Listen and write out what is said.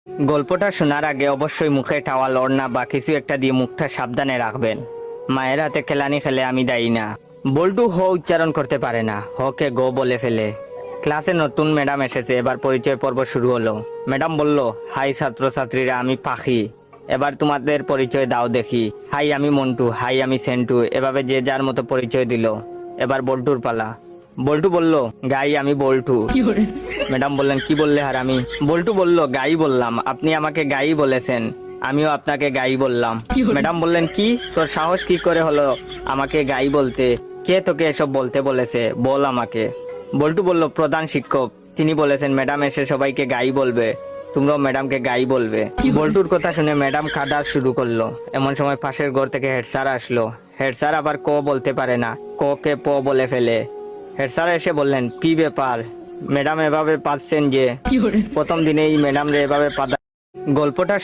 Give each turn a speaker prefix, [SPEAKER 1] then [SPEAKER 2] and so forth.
[SPEAKER 1] গল্পটা শোনার আগে অবশ্যই মুখে টাওয়াল ওড়না বা কিছু একটা দিয়ে মুখটা সাবধানে রাখবেন। মায়ের হাতে খেলানি খেলে আমি দায়ী না। বল্টু হ উচ্চারণ করতে পারে না, হকে গো বলে ফেলে। ক্লাসে নতুন ম্যাডাম এসেছে, এবার পরিচয় পর্ব শুরু হলো। ম্যাডাম বলল, হাই ছাত্রছাত্রীরা, আমি পাখি। এবার তোমাদের পরিচয় দাও দেখি। হাই আমি মন্টু, হাই আমি সেন্টু। এভাবে যে যার মতো পরিচয় দিল। এবার বল্টুর পালা। বল্টু বলল, গাই আমি বল্টু। ম্যাডাম বললেন, কি বললে হারামি? বল্টু বলল, গাই বললাম, আপনি আমাকে গাই বলেছেন, আমিও আপনাকে গাই বললাম। ম্যাডাম বললেন, কি তোর সাহস কি করে হলো আমাকে গাই বলতে? কে তোকে এসব বলতে বলেছে, বল আমাকে। বল্টু বলল, প্রধান শিক্ষক, তিনি বলেছেন ম্যাডাম এসে সবাইকে গাই বলবে, তোমরাও ম্যাডামকে গাই বলবে। বল্টুর কথা শুনে ম্যাডাম কাঁদা শুরু করলো। এমন সময় পাশের ঘর থেকে হেড স্যার আসলো। হেড স্যার আবার ক বলতে পারে না, ক কে প বলে ফেলে। হেড স্যার এসে বললেন, কি ব্যাপার ম্যাডাম এভাবে পাচ্ছেন যে? প্রথম দিনেই ম্যাডাম রে এভাবে পাদা। গল্পটা